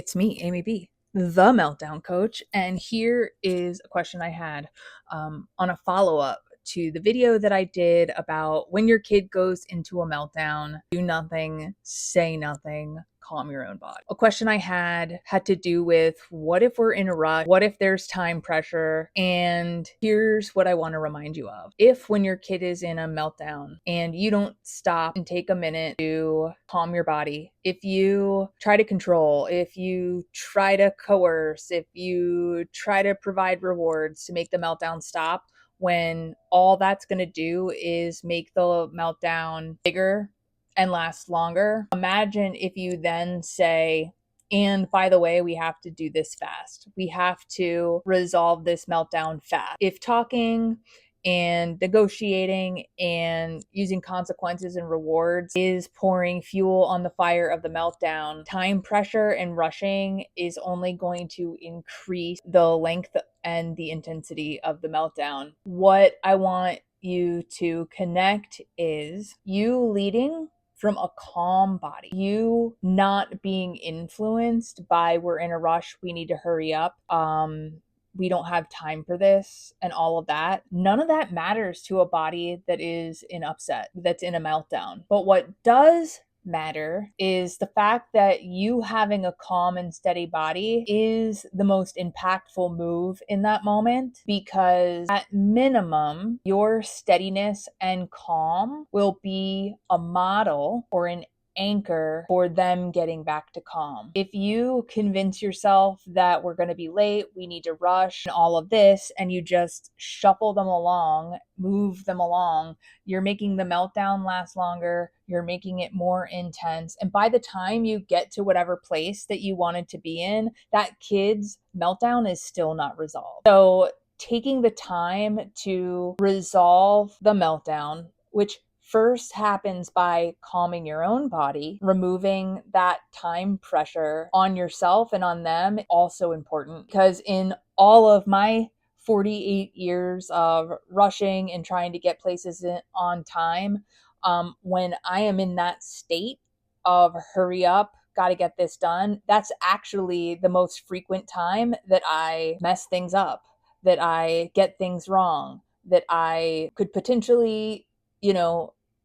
It's me, Amy B, the Meltdown Coach, and here is a question I had on a follow-up to the video that I did about when your kid goes into a meltdown, do nothing, say nothing, calm your own body. A question I had to do with what if we're in a rush? What if there's time pressure? And here's what I want to remind you of. If when your kid is in a meltdown and you don't stop and take a minute to calm your body, if you try to control, if you try to coerce, if you try to provide rewards to make the meltdown stop, when all that's going to do is make the meltdown bigger and last longer. Imagine if you then say, and by the way, we have to do this fast. We have to resolve this meltdown fast. If talking and negotiating and using consequences and rewards is pouring fuel on the fire of the meltdown, time pressure and rushing is only going to increase the length and the intensity of the meltdown. What I want you to connect is you leading from a calm body, you not being influenced by we're in a rush, we need to hurry up, we don't have time for this, and all of that. None of that matters to a body that is in upset, that's in a meltdown. But what does matter is the fact that you having a calm and steady body is the most impactful move in that moment, because at minimum, your steadiness and calm will be a model or an anchor for them getting back to calm. If you convince yourself that we're going to be late, we need to rush, and all of this, and you just shuffle them along, move them along, you're making the meltdown last longer, you're making it more intense. And by the time you get to whatever place that you wanted to be in, that kid's meltdown is still not resolved. So taking the time to resolve the meltdown, which first happens by calming your own body, removing that time pressure on yourself and on them, also important, because in all of my 48 years of rushing and trying to get places on time, when I am in that state of hurry up, got to get this done, that's actually the most frequent time that I mess things up, that I get things wrong, that I could potentially,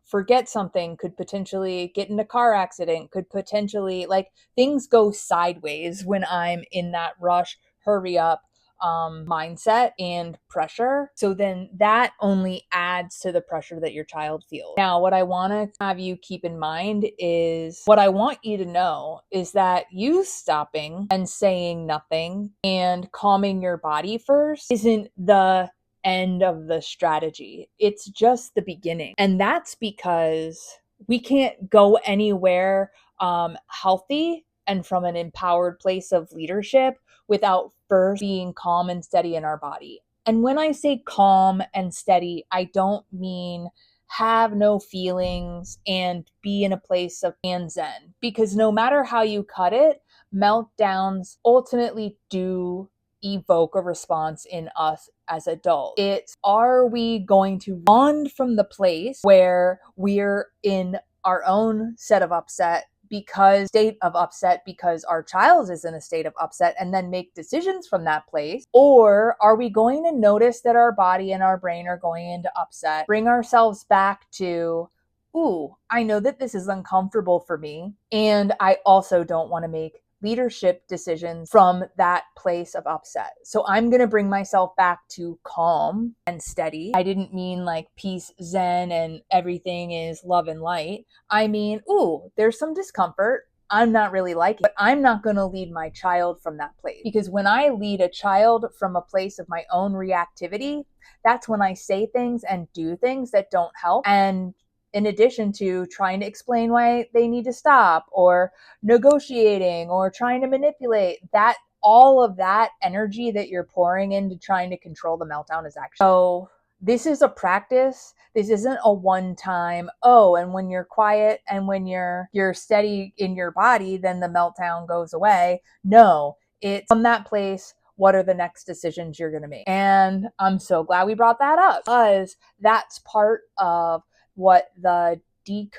forget something, could potentially get in a car accident, could potentially, like, things go sideways when I'm in that rush, hurry up mindset and pressure. So then that only adds to the pressure that your child feels. Now, what I want to have you keep in mind is, what I want you to know is that you stopping and saying nothing and calming your body first isn't the end of the strategy. It's just the beginning. And that's because we can't go anywhere healthy and from an empowered place of leadership without first being calm and steady in our body. And when I say calm and steady, I don't mean have no feelings and be in a place of zen, because no matter how you cut it, meltdowns ultimately do evoke a response in us as adults. It's, are we going to bond from the place where we're in our own state of upset because our child is in a state of upset, and then make decisions from that place? Or are we going to notice that our body and our brain are going into upset, bring ourselves back to, ooh, I know that this is uncomfortable for me, and I also don't want to make leadership decisions from that place of upset. So I'm going to bring myself back to calm and steady. I didn't mean like peace, zen, and everything is love and light. I mean, ooh, there's some discomfort. I'm not really liking it, but I'm not going to lead my child from that place. Because when I lead a child from a place of my own reactivity, that's when I say things and do things that don't help. And in addition to trying to explain why they need to stop, or negotiating, or trying to manipulate, that all of that energy that you're pouring into trying to control the meltdown is actually. So this is a practice. This isn't a one-time, oh, and when you're quiet and when you're steady in your body, then the meltdown goes away. No, it's from that place, what are the next decisions you're going to make? And I'm so glad we brought that up, because that's part of what the the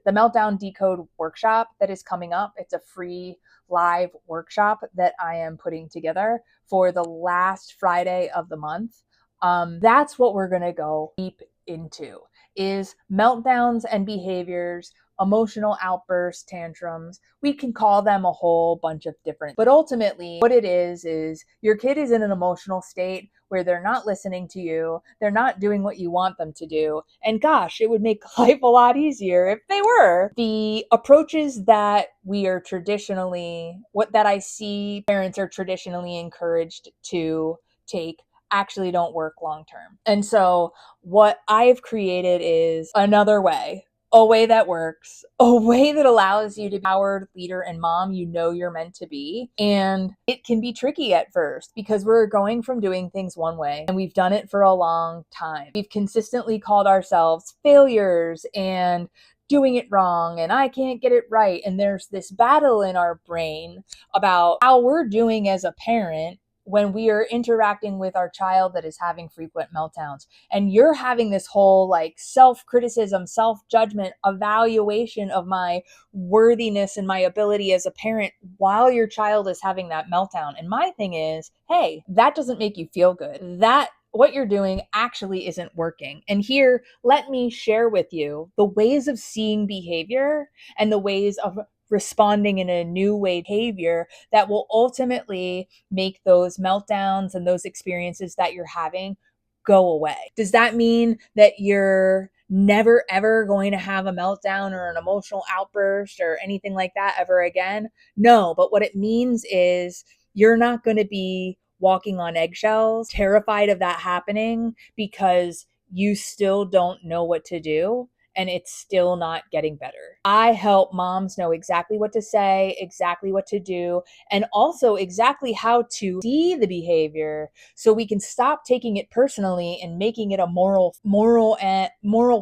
Meltdown Decode workshop that is coming up. It's a free live workshop that I am putting together for the last Friday of the month. That's what we're going to go deep into, is meltdowns and behaviors, emotional outbursts, tantrums. We can call them a whole bunch of different, but ultimately what it is your kid is in an emotional state where they're not listening to you, they're not doing what you want them to do. And gosh, it would make life a lot easier if they were. The approaches that I see parents are traditionally encouraged to take actually don't work long term. And so what I've created is another way, a way that works, a way that allows you to be the empowered leader and mom you know you're meant to be. And it can be tricky at first because we're going from doing things one way and we've done it for a long time. We've consistently called ourselves failures and doing it wrong and I can't get it right. And there's this battle in our brain about how we're doing as a parent when we are interacting with our child that is having frequent meltdowns. And you're having this whole like self-criticism, self-judgment, evaluation of my worthiness and my ability as a parent while your child is having that meltdown. And my thing is, hey, that doesn't make you feel good. That what you're doing actually isn't working. And here, let me share with you the ways of seeing behavior and the ways of responding in a new way behavior that will ultimately make those meltdowns and those experiences that you're having go away. Does that mean that you're never ever going to have a meltdown or an emotional outburst or anything like that ever again? No, but what it means is you're not going to be walking on eggshells, terrified of that happening because you still don't know what to do and it's still not getting better. I help moms know exactly what to say, exactly what to do, and also exactly how to see the behavior so we can stop taking it personally and making it a moral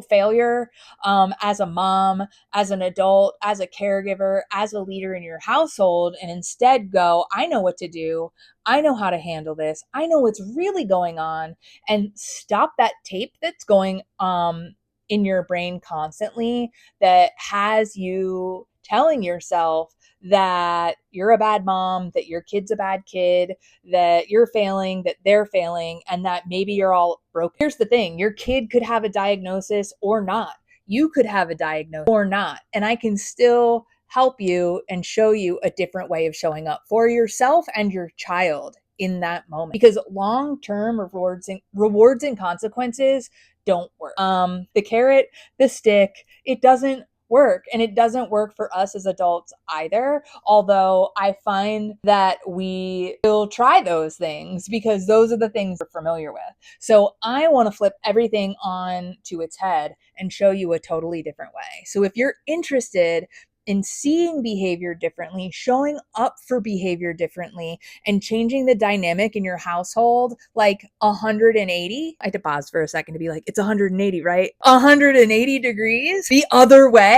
failure as a mom, as an adult, as a caregiver, as a leader in your household, and instead go, I know what to do. I know how to handle this. I know what's really going on, and stop that tape that's going in your brain constantly that has you telling yourself that you're a bad mom, that your kid's a bad kid, that you're failing, that they're failing, and that maybe you're all broken. Here's the thing, your kid could have a diagnosis or not. You could have a diagnosis or not. And I can still help you and show you a different way of showing up for yourself and your child in that moment. Because long-term rewards and consequences don't work. The carrot, the stick, it doesn't work. And it doesn't work for us as adults either. Although I find that we will try those things because those are the things we're familiar with. So I want to flip everything on to its head and show you a totally different way. So if you're interested in seeing behavior differently, showing up for behavior differently, and changing the dynamic in your household like 180. I had to pause for a second to be like, it's 180, right? 180 degrees the other way.